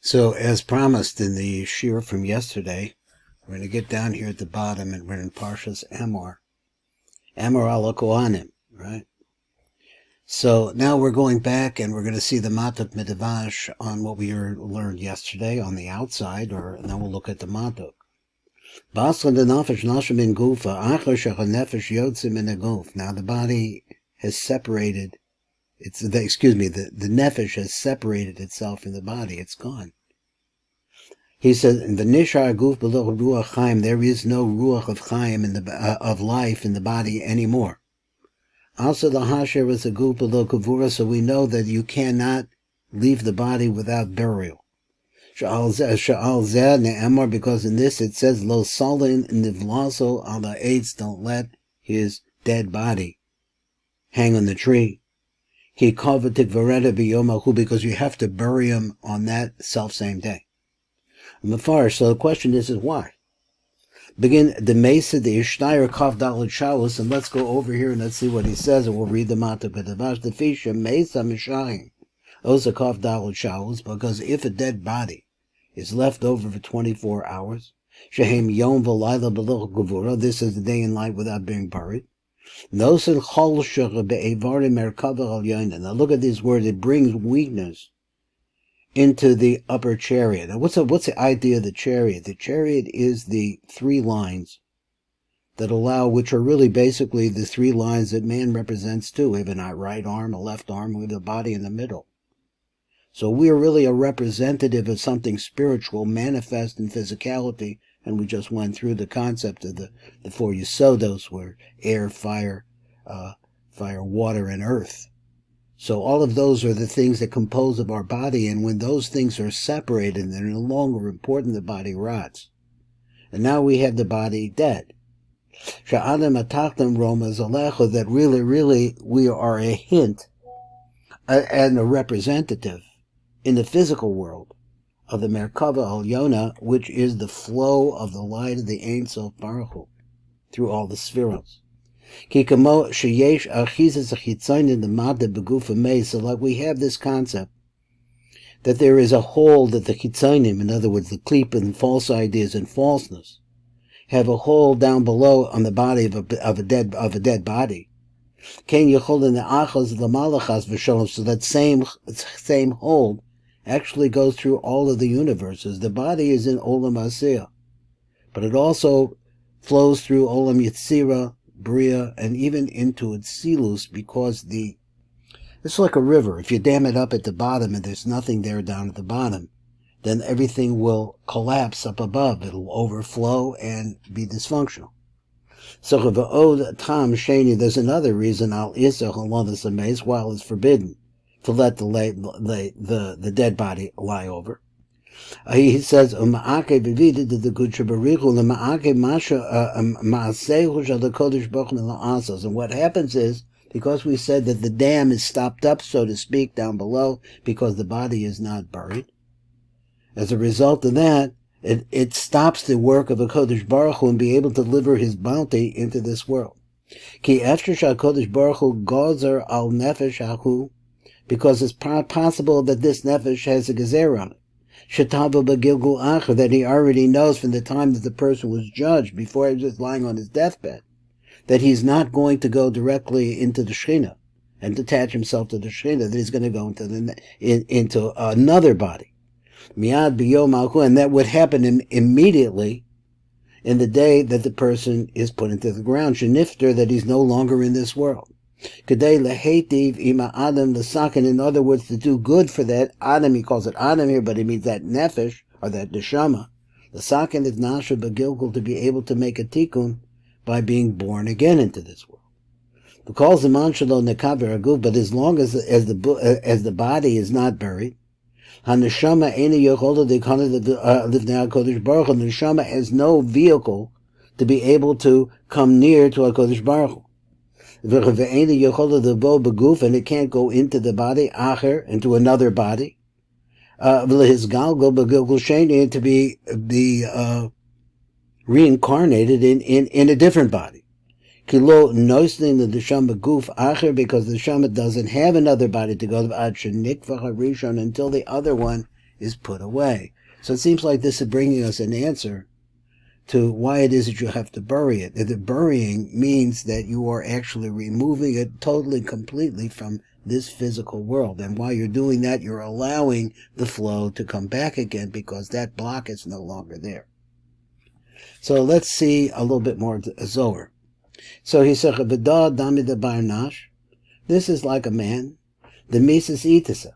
So, as promised in the shir from yesterday, we're going to get down here at the bottom, and we're in Parshas Amor. Amor ala Kohanim, right? So now we're going back, and we're going to see the matuk midavash on what we learned yesterday on the outside, and then we'll look at the matuk. Basra de nafesh nashim in gufa achar shecha nefesh yotzim in a guf. Now the body has separated. The nefesh has separated itself from the body. It's gone. He says, "In the nishar guf below ruach chaim, there is no ruach of chaim of life in the body anymore. Also, the hasher is a guf below kavura, so we know that you cannot leave the body without burial. Sha'al zeh ne'emar, because in this it says, lo salin nivlaso ala eitz, don't let his dead body hang on the tree. He kavatik vareta biyomahu, because you have to bury him on that self-same day. So the question is why? Begin the Mesa, the Ishtayr Kaf Dalit Shalos, and let's go over here and let's see what he says, and we'll read the Matuk B'Davash. The Fisha Mesa Mishayim Osa Kaf Dalit Shalos, because if a dead body is left over for 24 hours, Shehem Yom V'Layla B'Loch Gevura, this is the day and night without being buried. Nosen Chol Shech Be'evarim Merkava Al Yonin. Now look at these words, it brings weakness into the upper chariot. Now what's the idea of the chariot? The chariot is the three lines that allow, which are really basically the three lines that man represents too. We have a right arm, a left arm, we have the body in the middle. So we are really a representative of something spiritual manifest in physicality, and we just went through the concept of the four Yesodos, were air, fire, water, and earth. So all of those are the things that compose of our body, and when those things are separated, they're no longer important, the body rots. And now we have the body dead. That really we are a hint and a representative in the physical world of the Merkava Al Yona, which is the flow of the light of the Ein Sof Baruch Hu through all the spheros. So like we have this concept that there is a hole that the chitzonim, in other words the kleep and false ideas and falseness, have a hole down below on the body of a dead body. So that same hole actually goes through all of the universes. The body is in Olam Asiyah, but it also flows through Olam Yetzirah, Bria, and even into its silus, because it's like a river. If you dam it up at the bottom and there's nothing there down at the bottom, then everything will collapse up above. It'll overflow and be dysfunctional. So there's another reason while it's forbidden to let the dead body lie over. He says, and what happens is, because we said that the dam is stopped up, so to speak, down below, because the body is not buried, as a result of that, it stops the work of a Kodesh Baruch Hu and be able to deliver his bounty into this world. Because it's possible that this nefesh has a gezer on it. That he already knows from the time that the person was judged, before he was just lying on his deathbed, that he's not going to go directly into the Shekhinah and attach himself to the Shekhinah, that he's going to go into another body. Miad b'yom malchu, and that would happen immediately in the day that the person is put into the ground. Shenifter, that he's no longer in this world. Kedei lehetiv ima adam l'sakin, in other words, to do good for that adam, he calls it adam here, but he means that nefesh, or that neshama. The sakin is nasha b'gilgul, to be able to make a tikkun by being born again into this world. Because the man shelo nekaver aguf, but as long as the body is not buried, haneshama ena yochola dekana livnei HaKodesh Baruch Hu, the neshama has no vehicle to be able to come near to HaKodesh Baruch Hu. And it can't go into the body, acher, into another body, and to be reincarnated in a different body. Kilo noisling the neshama guf acher, because the neshama doesn't have another body to go to until the other one is put away. So it seems like this is bringing us an answer to why it is that you have to bury it. The burying means that you are actually removing it totally, completely from this physical world. And while you're doing that, you're allowing the flow to come back again because that block is no longer there. So let's see a little bit more Zohar. So he said, this is like a man, the Mises Itisa,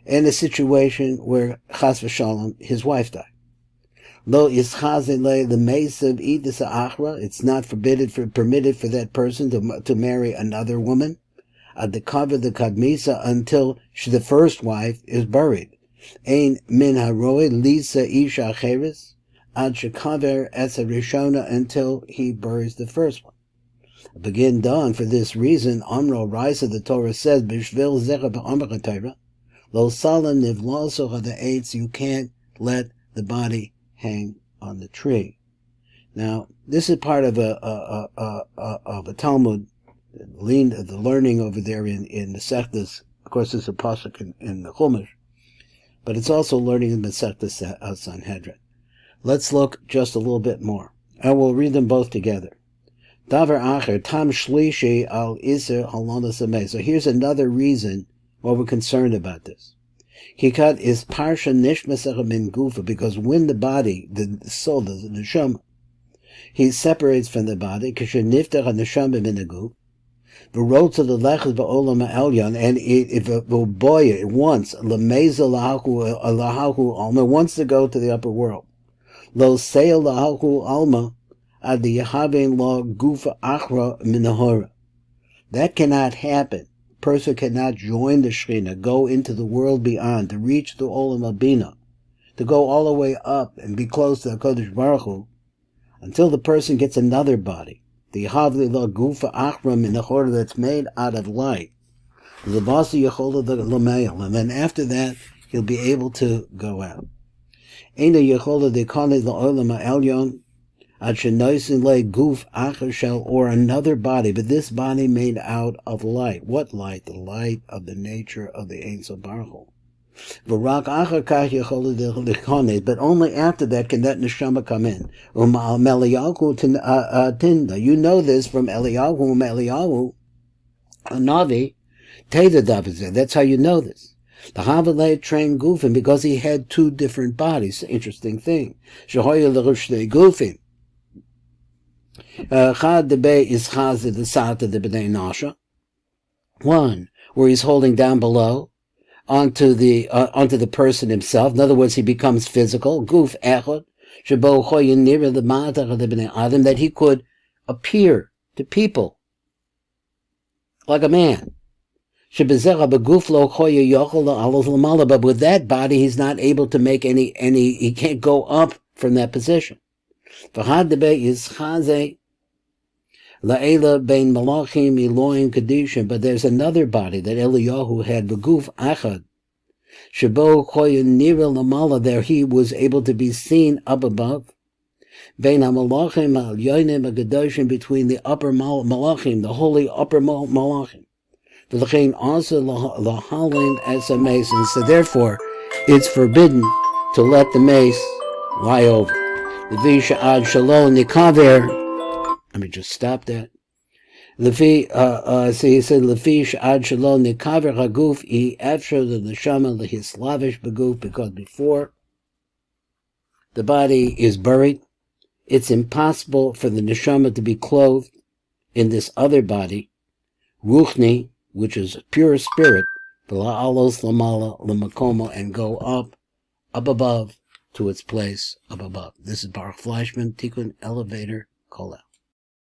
in a situation where Chas v'Shalom, his wife died. Lo ischazele the Mesav Itisa Achra, it's not permitted for that person to marry another woman, at the cover the Kadmisa, until the first wife is buried. Ein min haroi lisa isha cheres, ad shekaver esa rishona, until he buries the first one. Begin done for this reason. Amro Raisa, the Torah says, Bishvil zecha b'amra Torah, lo salam nivlaso the eitz, you can't let the body hang on the tree. Now, this is part of a Talmud, the learning over there in the Sechtas. Of course, there's a pasuk in the Chumash, but it's also learning in the Sechtas Sanhedrin. Let's look just a little bit more. I will read them both together. Davar acher tam shlishi al iser halanas amei. So here's another reason why we're concerned about this. Kikat is parsha nishmasach min gufa, because when the body, the soul, the neshama, he separates from the body, kisher niftach neshama min guf, the road to the lechus ba'olam ha'elyon, and if a boy wants lemeza lahaku alma, wants to go to the upper world, lo seil lahaku alma ad the yahavin law gufa achra minahora. That cannot happen. Person cannot join the Shekhinah, go into the world beyond, to reach the Olam Abina, to go all the way up and be close to the Kodesh Baruch Hu, until the person gets another body, the Yahavli La Gufa Achram in the Chorah that's made out of light. The Basi Yechola the Lameil, and then after that he'll be able to go out. Eina Yechola the Kane the Olam Elyon, or another body, but this body made out of light. What light? The light of the nature of the Ein Sof Baruch Hu. But only after that can that neshama come in. You know this from Eliyahu, a Navi. That's how you know this. The Havalei trained Gufim because he had two different bodies. Interesting thing. One where he's holding down below onto the person himself. In other words, he becomes physical. Guf echad shebo choyin nira the matach of the bnei adam, that he could appear to people like a man. But with that body, he's not able to make any. He can't go up from that position. La'ela bein malachim Elohim kedushin, but there's another body that Eliyahu had, beguf achad, shebo koyin nira lamala, there he was able to be seen up above. Bein hamalachim al yonim agadoshin, between the upper malachim, the holy upper malachim. V'lechein also lahalim as a mason. So therefore, it's forbidden to let the mace lie over. The visha ad shalom nikaver. Let me just stop that. So he said, Lefish ad shalom nikaver haguf I after the neshama lehislavish beguf, because before the body is buried, it's impossible for the neshama to be clothed in this other body, ruchni, which is pure spirit, v'la'alos lamala l'makomo, and go up above to its place up above. This is Baruch Fleischman, Tikkun Elevator, Kol Out.